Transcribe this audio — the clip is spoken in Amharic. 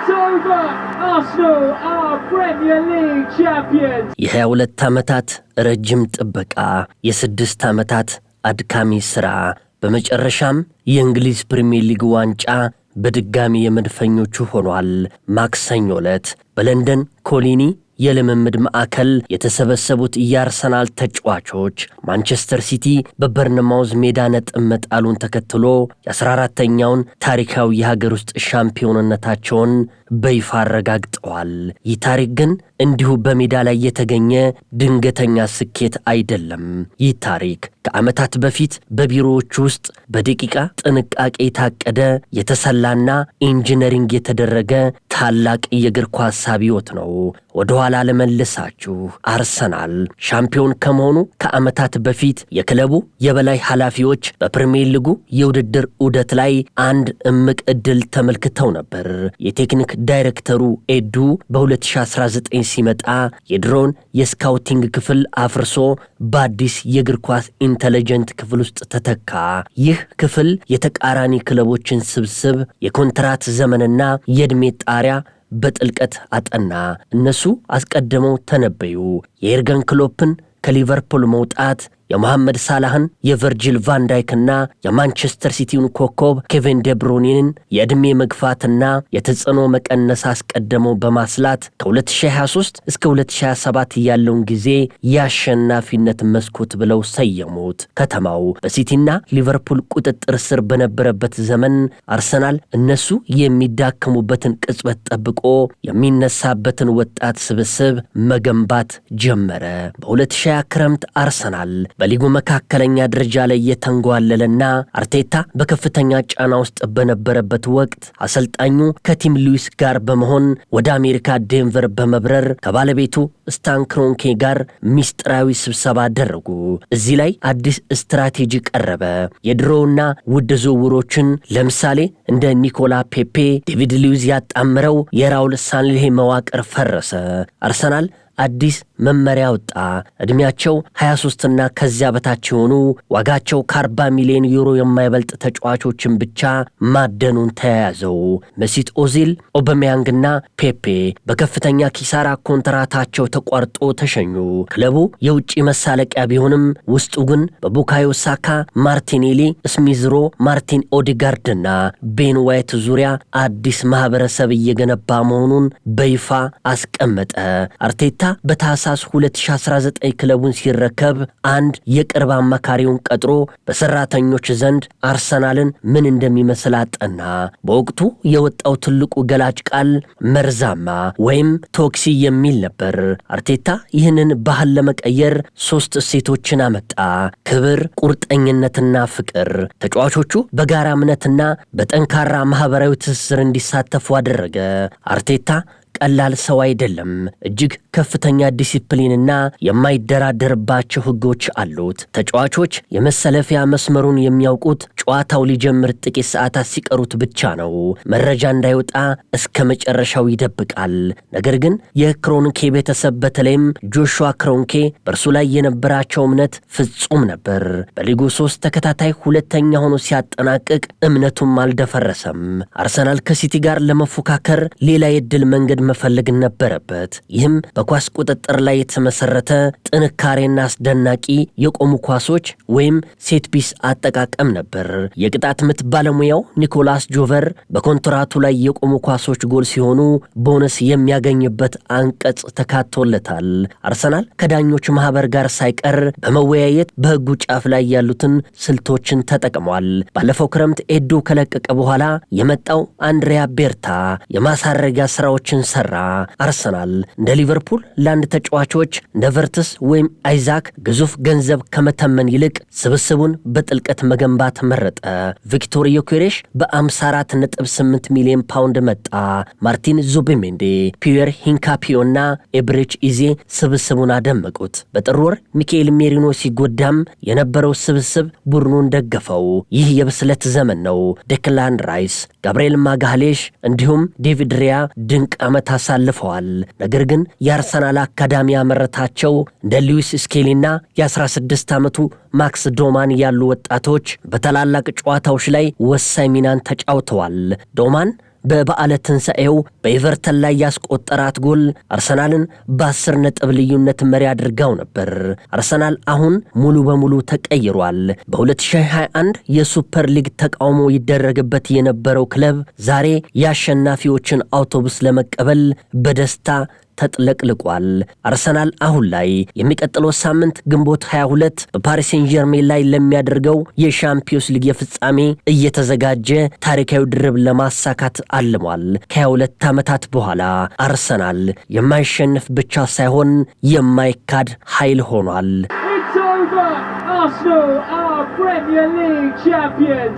over. Arsenal are Premier League champions. የ22 ዓመታት ረጅም ጥበቃ፣ የ6 ዓመታት አድካሚ ሥራ፣ በመጨረሻም የእንግሊዝ ፕሪሚየር ሊግ ዋንጫ በድጋሚ የመድፈኞቹ ሆኗል። ማክሰኞ ዕለት በለንደን ኮሊኒ የልምምድ ማዕከል የተሰበሰቡት የአርሰናል ተጫዋቾች ማንቸስተር ሲቲ በበርንማውዝ ሜዳ ነጥብ መጣሉን ተከትሎ የ14ኛውን ታሪካዊ የሀገር ውስጥ ሻምፒዮንነታቸውን በይፋ አረጋግጠዋል። ይህ ታሪክ ግን እንዲሁ በሜዳ ላይ የተገኘ ድንገተኛ ስኬት አይደለም። ይህ ታሪክ ከዓመታት በፊት በቢሮዎች ውስጥ በደቂቃ ጥንቃቄ የታቀደ የተሰላና ኢንጂነሪንግ የተደረገ ታላቅ የእግር ኳስ አብዮት ነው። ወደ ኋላ ለመለሳችሁ አርሰናል ሻምፒዮን ከመሆኑ ከዓመታት በፊት የክለቡ የበላይ ኃላፊዎች በፕሪሚየር ሊጉ የውድድር ዑደት ላይ አንድ እምቅ ዕድል ተመልክተው ነበር። የቴክኒክ ዳይሬክተሩ ኤዱ በ2019 ሲመጣ የድሮን የስካውቲንግ ክፍል አፍርሶ በአዲስ የእግር ኳስ ኢንተለጀንት ክፍል ውስጥ ተተካ። ይህ ክፍል የተቃራኒ ክለቦችን ስብስብ፣ የኮንትራት ዘመንና የዕድሜ ጣሪያ በጥልቀት አጠና። እነሱ አስቀድመው ተነበዩ። የኤርገን ክሎፕን ከሊቨርፑል መውጣት፣ የመሐመድ ሳላህን፣ የቨርጂል ቫንዳይክና የማንቸስተር ሲቲውን ኮከብ ኬቪን ደብሮይንን የዕድሜ መግፋትና የተጽዕኖ መቀነስ አስቀድመው በማስላት ከ2023 እስከ 2027 ያለውን ጊዜ የአሸናፊነት መስኮት ብለው ሰየሙት። ከተማው በሲቲና ሊቨርፑል ቁጥጥር ስር በነበረበት ዘመን አርሰናል እነሱ የሚዳከሙበትን ቅጽበት ጠብቆ የሚነሳበትን ወጣት ስብስብ መገንባት ጀመረ። በ2020 ክረምት አርሰናል በሊጉ መካከለኛ ደረጃ ላይ የተንጓለለና አርቴታ በከፍተኛ ጫና ውስጥ በነበረበት ወቅት አሰልጣኙ ከቲም ሉዊስ ጋር በመሆን ወደ አሜሪካ ዴንቨር በመብረር ከባለቤቱ ስታን ክሮንኬ ጋር ሚስጥራዊ ስብሰባ አደረጉ። እዚህ ላይ አዲስ ስትራቴጂ ቀረበ። የድሮውና ውድ ዝውውሮችን ለምሳሌ እንደ ኒኮላ ፔፔ፣ ዴቪድ ሉዊዝ ያጣምረው የራውል ሳንሌሄ መዋቅር ፈረሰ። አርሰናል አዲስ መመሪያ ወጣ። ዕድሜያቸው 23 እና ከዚያ በታች የሆኑ ዋጋቸው ከ40 ሚሊዮን ዩሮ የማይበልጥ ተጫዋቾችን ብቻ ማደኑን ተያያዘው። መሲት ኦዚል፣ ኦበሜያንግና ፔፔ በከፍተኛ ኪሳራ ኮንትራታቸው ተቋርጦ ተሸኙ። ክለቡ የውጭ መሳለቂያ ቢሆንም ውስጡ ግን በቡካዮ ሳካ፣ ማርቲኔሊ፣ ስሚዝሮ፣ ማርቲን ኦዲጋርድና ቤን ዋይት ዙሪያ አዲስ ማህበረሰብ እየገነባ መሆኑን በይፋ አስቀመጠ። አርቴታ በታህሳስ 2019 ክለቡን ሲረከብ አንድ የቅርብ አማካሪውን ቀጥሮ በሰራተኞች ዘንድ አርሰናልን ምን እንደሚመስል አጠና። በወቅቱ የወጣው ትልቁ ገላጭ ቃል መርዛማ ወይም ቶክሲ የሚል ነበር። አርቴታ ይህንን ባህል ለመቀየር 3 እሴቶችን አመጣ። ክብር፣ ቁርጠኝነትና ፍቅር። ተጫዋቾቹ በጋራ እምነትና በጠንካራ ማህበራዊ ትስስር እንዲሳተፉ አደረገ። አርቴታ ቀላል ሰው አይደለም። እጅግ ከፍተኛ ዲሲፕሊንና የማይደራደርባቸው ህጎች አሉት። ተጫዋቾች የመሰለፊያ መስመሩን የሚያውቁት ጨዋታው ሊጀምር ጥቂት ሰዓታት ሲቀሩት ብቻ ነው። መረጃ እንዳይወጣ እስከ መጨረሻው ይደብቃል። ነገር ግን የክሮንኬ ቤተሰብ በተለይም ጆሹዋ ክሮንኬ በእርሱ ላይ የነበራቸው እምነት ፍጹም ነበር። በሊጉ 3 ተከታታይ ሁለተኛ ሆኖ ሲያጠናቅቅ እምነቱም አልደፈረሰም። አርሰናል ከሲቲ ጋር ለመፎካከር ሌላ የድል መንገድ መፈለግ ነበረበት። ይህም በኳስ ቁጥጥር ላይ የተመሰረተ ጥንካሬና አስደናቂ የቆሙ ኳሶች ወይም ሴት ፒስ አጠቃቀም ነበር። የቅጣት ምት ባለሙያው ኒኮላስ ጆቨር በኮንትራቱ ላይ የቆሙ ኳሶች ጎል ሲሆኑ ቦነስ የሚያገኝበት አንቀጽ ተካቶለታል። አርሰናል ከዳኞች ማህበር ጋር ሳይቀር በመወያየት በህጉ ጫፍ ላይ ያሉትን ስልቶችን ተጠቅሟል። ባለፈው ክረምት ኤዱ ከለቀቀ በኋላ የመጣው አንድሪያ ቤርታ የማሳረጊያ ስራዎችን ሰራ። አርሰናል እንደ ሊቨርፑል ለአንድ ተጫዋቾች እንደ ቨርትስ ወይም አይዛክ ግዙፍ ገንዘብ ከመተመን ይልቅ ስብስቡን በጥልቀት መገንባት መረጠ። ቪክቶር ዮኬሬሽ በ54.8 ሚሊዮን ፓውንድ መጣ። ማርቲን ዙቢሜንዲ፣ ፒየር ሂንካፒዮና ኤብሬች ኢዜ ስብስቡን አደመቁት። በጥር ወር ሚካኤል ሜሪኖ ሲጎዳም የነበረው ስብስብ ቡድኑን ደገፈው። ይህ የብስለት ዘመን ነው። ዴክላን ራይስ፣ ጋብርኤል ማጋሌሽ እንዲሁም ዴቪድ ሪያ ድንቅ ዓመት አሳልፈዋል። ነገር ግን የአርሰናል አካዳሚ ያመረታቸው እንደ ሉዊስ ስኬሊና የ16 ዓመቱ ማክስ ዶማን ያሉ ወጣቶች በታላላቅ ጨዋታዎች ላይ ወሳኝ ሚናን ተጫውተዋል። ዶማን በበዓለ ትንሣኤው በኤቨርተን ላይ ያስቆጠራት ጎል አርሰናልን በ10 ነጥብ ልዩነት መሪ አድርጋው ነበር። አርሰናል አሁን ሙሉ በሙሉ ተቀይሯል። በ2021 የሱፐር ሊግ ተቃውሞ ይደረግበት የነበረው ክለብ ዛሬ የአሸናፊዎችን አውቶቡስ ለመቀበል በደስታ ተጥለቅልቋል። አርሰናል አሁን ላይ የሚቀጥለው ሳምንት ግንቦት 22 በፓሪስ ሴን ዠርሜን ላይ ለሚያደርገው የሻምፒዮንስ ሊግ የፍጻሜ እየተዘጋጀ ታሪካዊ ድርብ ለማሳካት አልሟል። ከ22 ዓመታት በኋላ አርሰናል የማይሸንፍ ብቻ ሳይሆን የማይካድ ኃይል ሆኗል። It's over! Arsenal are Premier League champions!